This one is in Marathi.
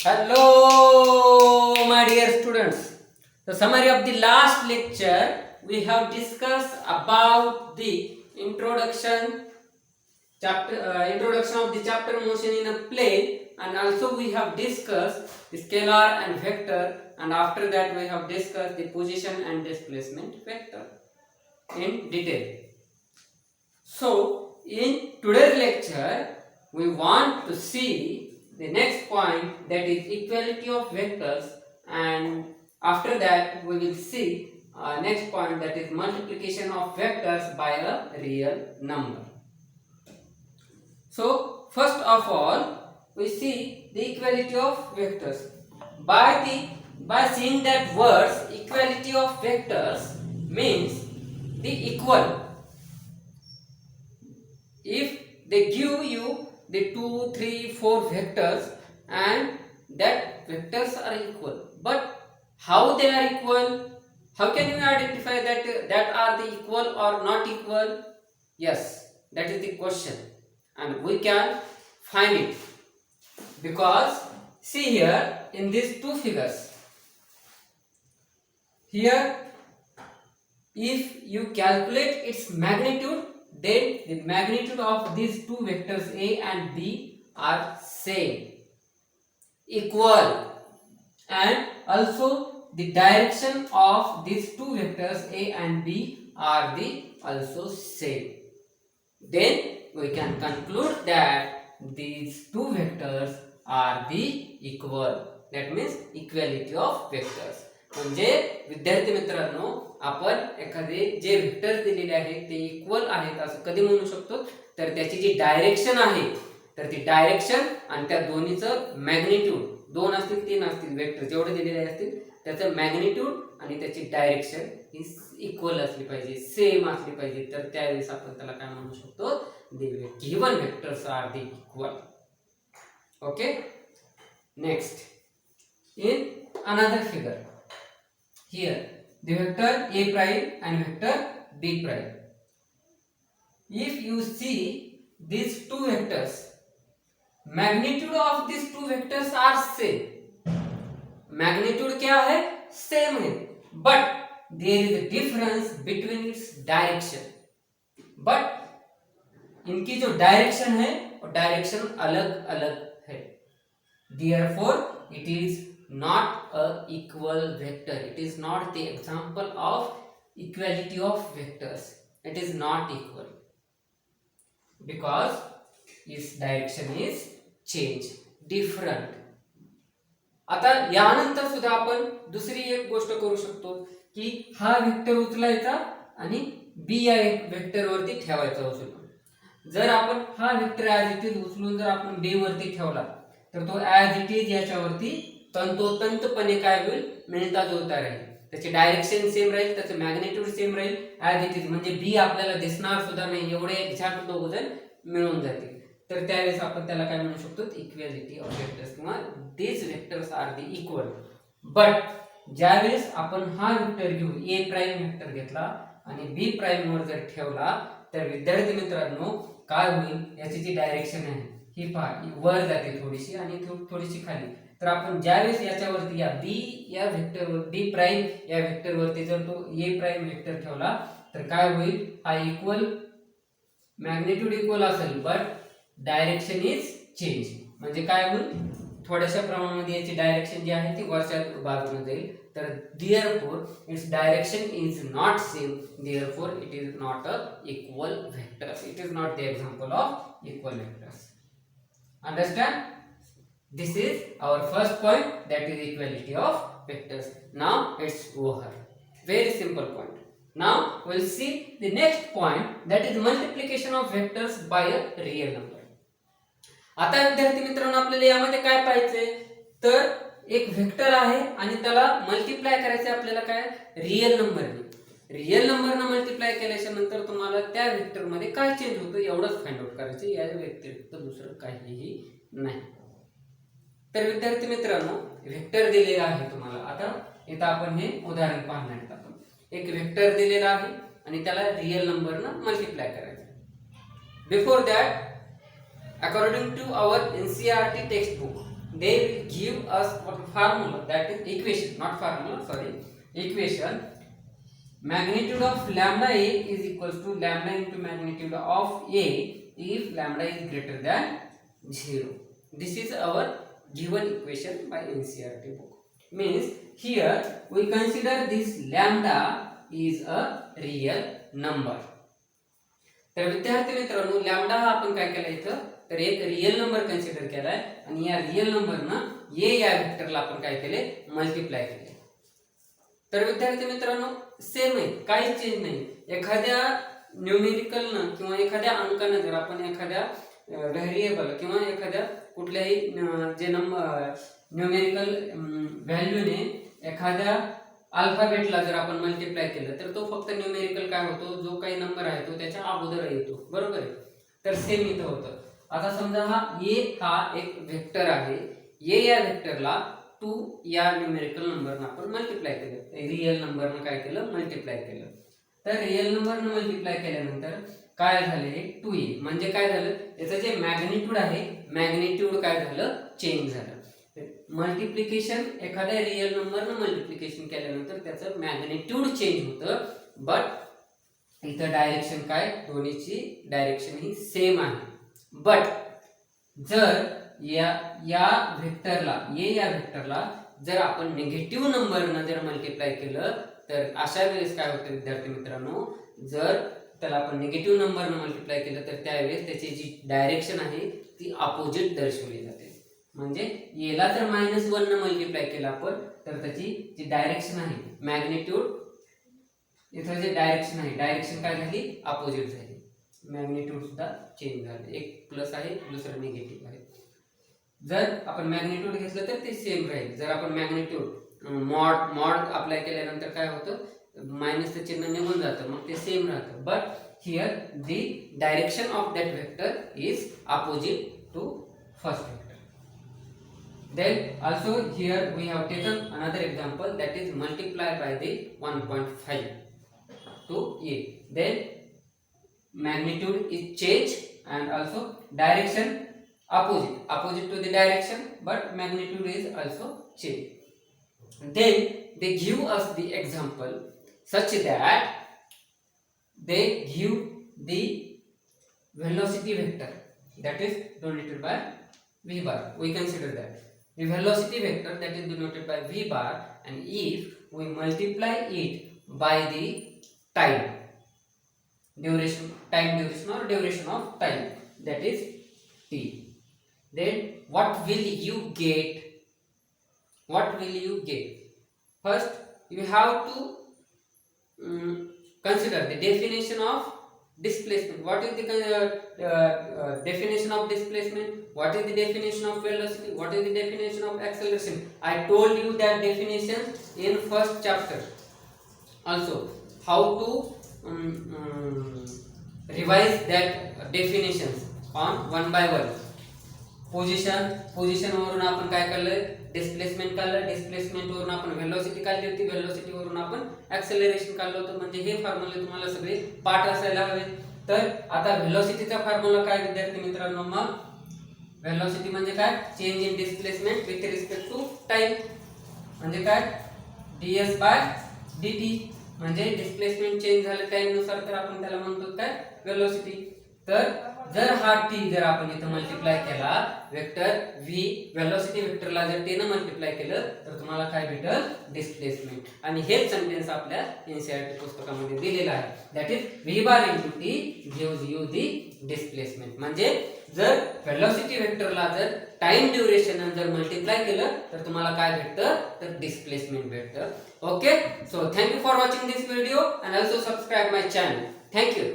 Hello, my dear students. The summary of the last lecture, we have discussed about the introduction of the chapter motion in a plane, and also we have discussed the scalar and vector, and after that we have discussed the position and displacement vector in detail. So, in today's lecture, we want to see the next point, that is equality of vectors, and after that we will see next point, that is multiplication of vectors by a real number. So, first of all, we see the equality of vectors. By seeing that words, equality of vectors means the equal. If they give you the 2, 3, 4 vectors and that vectors are equal, but how they are equal? How can you identify that are the equal or not equal? Yes, that is the question, and we can find it because see here in these two figures. Here, if you calculate its magnitude, then the magnitude of these two vectors A and B are same, equal, and also the direction of these two vectors A and B are the also same. Then we can conclude that these two vectors are the equal. That means equality of vectors. म्हणजे विद्यार्थी मित्रांनो, आपण एखादे जे व्हेक्टर दिलेले आहेत ते इक्वल आहेत असं कधी म्हणू शकतो, तर त्याची जी डायरेक्शन आहे, तर ती डायरेक्शन आणि त्या दोन्हीचं मॅग्निट्यूड, 2 असतील 3 असतील व्हेक्टर जेवढे दिलेले असतील त्याचं मॅग्निट्यूड आणि त्याची डायरेक्शन ही इक्वल असली पाहिजे, सेम असली पाहिजे, तर त्यावेळेस आपण त्याला काय म्हणू शकतो, the given vectors are the equal. Okay, next in another figure, here the vector A prime and vector B prime. If you see these two vectors, magnitude of these two vectors are same. Magnitude क्या है? Same है, but there is a difference between its direction. But इनकी जो डायरेक्शन है वो डायरेक्शन अलग अलग है. Therefore, it is not a equal vector. It is not the example of equality of vectors. It is not equal because its direction is change, different. आता यानंतर सुद्धा आपण दुसरी एक गोष्ट करू शकतो की हा वेक्टर उचलायचा आणि बी या वेक्टर वरती ठेवायचा उचलून. जर आपण हा वेक्टर ॲज इट इज उचलून जर आपण बी वरती ठेवला तर तो ॲज इट इज याच्यावरती तंतोतंतपणे काय होईल, मिळता जुळता राहील. त्याची डायरेक्शन सेम राहील, त्याचं मॅग्निट्यूड सेम राहील ॲज इट इज. म्हणजे बी आपल्याला दिसणार सुद्धा नाही, एवढे एक्झॅक्ट दोघं मिळून जातील. तर त्यावेळेस आपण त्याला काय म्हणू शकतो, इक्वॅलिटी ऑफ वेक्टर्स किंवा these vectors are the equal. But ज्यावेळेस आपण हा वेक्टर घेऊ, ए प्राइम वेक्टर घेतला आणि बी प्राइम वर जर ठेवला तर विद्यार्थी मित्रांनो काय होईल, याची जी डायरेक्शन आहे ही पहा वर जाते थोडीशी आणि थोडीशी खाली. तर आपण ज्यावेळेस याच्यावरती या बी या वेक्टरवर बी प्राइम या वेक्टरवरती जर तो ए प्राइम वेक्टर ठेवला तर काय होईल, हा इक्वल मॅग्निट्यूड इक्वल असेल बट डायरेक्शन इज चेंज. म्हणजे काय होईल, थोड्याशा प्रमाणामध्ये याची डायरेक्शन जी आहे ती वरच्या बाजूने जाईल. तर therefore its direction is not same, therefore it is not a equal vector. It is not the example of equal vectors. Understand? This is our first point, that is equality of vectors. Now it's over. Very simple point. Now we'll see the next point, that is multiplication of vectors by a real number. आता विद्यार्थी मित्रांनो आपल्याला यामध्ये काय पाहिजे, तर एक वेक्टर आहे आणि त्याला मल्टिप्लाय करायचे आपल्याला काय, रिअल नंबरने. रिअल नंबरने मल्टिप्लाय केल्याच्या नंतर तुम्हाला त्या वेक्टर मध्ये काय चेंज होतं एवढंच फाइंड आउट करायचं, या व्यतिरिक्त दुसरं काहीही नाही. तर विद्यार्थी मित्रांनो वेक्टर दिलेला आहे तुम्हाला. आता इथं आपण हे उदाहरण पाहणार आहोत. आपण एक वेक्टर दिलेला आहे आणि त्याला रिअल नंबरने मल्टिप्लाय करायचं. Before that, according to our NCERT textbook, they will give us what formula, that is equation, not formula, sorry, equation. Magnitude of lambda a is equals to lambda into magnitude of a if lambda is greater than 0. This is our given equation by NCERT book. Means here we consider this lambda is a real number. तर विद्यार्थी मित्रांनो, लॅम्बडा हा आपण काय केला इथं, तर एक रियल नंबर कन्सिडर केलाय आणि या रियल नंबरनं ए या वेक्टरला आपण काय केले, मल्टिप्लाय केले. तर विद्यार्थी मित्रांनो सेम आहे, काहीच चेंज नाही. एखाद्या न्यूमेरिकलनं किंवा एखाद्या अंकानं जर आपण एखाद्या व्हेरिएबल किंवा एखाद्या कुठल्याही जे नंबर न्यूमेरिकल व्हॅल्यूने एखाद्या अल्फाबेटला जर आपण मल्टिप्लाय केलं तर तो फक्त न्यूमेरिकल काय होतो, जो काही नंबर आहे तो त्याच्या अगोदर येतो, बरोबर आहे. तर सेम इथं होतं. आता समजा हा ए हा एक वेक्टर आहे, ए या वेक्टरला 2 या न्यूमेरिकल नंबरनं आपण मल्टिप्लाय केलं, रिअल नंबरनं काय केलं, मल्टिप्लाय केलं. तर रिअल नंबरनं मल्टिप्लाय केल्यानंतर काय झाले, 2a म्हणजे काय झालं, याचं जे मॅग्निट्यूड आहे, मॅग्निट्यूड काय झालं, चेंज झालं. मल्टिप्लिकेशन एखाद्या रिअल नंबरनं मल्टिप्लिकेशन केल्यानंतर त्याचं मॅग्निट्यूड चेंज होतं, बट इथं डायरेक्शन काय, दोन्हीची डायरेक्शन ही सेम आहे. बट जर या व्हेक्टरला ए या व्हेक्टरला जर आपण निगेटिव्ह नंबरनं जर मल्टिप्लाय केलं तर अशा वेळेस काय होतं विद्यार्थी मित्रांनो, जर त्याला आपण निगेटिव्ह नंबरनं मल्टिप्लाय केलं तर त्यावेळेस त्याची जी डायरेक्शन आहे ती अपोजिट दर्शवली जाते. म्हणजे एला जर -1 न मल्टिप्लाय केलं आपण तर त्याची जी डायरेक्शन आहे, मॅग्निट्यूड इथं जे डायरेक्शन आहे, डायरेक्शन काय झाली, अपोजिट झाली. मॅग्निट्यूड सुद्धा चेंज झाले, एक प्लस आहे दुसरं निगेटिव्ह आहे. जर आपण मॅग्निट्यूड घेतलं तर ते सेम राहील. जर आपण मॅग्निट्यूड मॉड अप्लाय केल्यानंतर काय होतं, मायनसचं चिन्ह निघून जातं, मग ते सेम राहतं. But here the direction of that vector is opposite to first vector. Then also here we have taken another example, that is multiply by the 1.5 to a. Then magnitude is changed and also direction opposite to the direction, but magnitude is also changed. Then they give us the example such that they give the velocity vector that is denoted by v bar. We consider that the velocity vector that is denoted by v bar, and if we multiply it by the time duration or duration of time, that is t, then what will you get? First you have to consider the definition of displacement. What is the definition of displacement? What is the definition of velocity? What is the definition of acceleration? I told you that definition in first chapter. Also, how to revise that definitions on one by one. Position वरून आपण काय काढलं, डिस्प्लेसमेंट काढलं, डिस्प्लेसमेंट वरून आपण व्हेलॉसिटी काढली होती, व्हेलॉसिटी वरून आपण ऍक्सेलरेशन काढलं होतं. म्हणजे हे फॉर्म्युले तुम्हाला सगळे पाठ असायला हवे. तर आता व्हेलॉसिटीचा फॉर्म्युला काय विद्यार्थी मित्रांनो, मग व्हेलॉसिटी म्हणजे काय, change in displacement with respect to time. म्हणजे काय, ds/dt. म्हणजे डिस्प्लेसमेंट चेंज झालं टाइम नुसार तर आपण त्याला म्हणतो काय, व्हेलॉसिटी. तर जर हा t जर आपण इथं मल्टिप्लाय केला, वेक्टर v व्हेलॉसिटी वेक्टरला जर t न मल्टिप्लाय केलं तर तुम्हाला काय भेटेल, डिस्प्लेसमेंट. आणि हेच सेंटेन्स आपल्या एनसीईआरटी पुस्तकामध्ये दिलेलं आहे, that is v bar into t gives you the displacement. म्हणजे जर व्हेलॉसिटी वेक्टरला जर टाइम ड्युरेशन जर मल्टिप्लाय केलं तर तुम्हाला काय भेटतं, तर डिस्प्लेसमेंट भेटतं. Okay, so thank you for watching this video and also subscribe my channel. Thank you.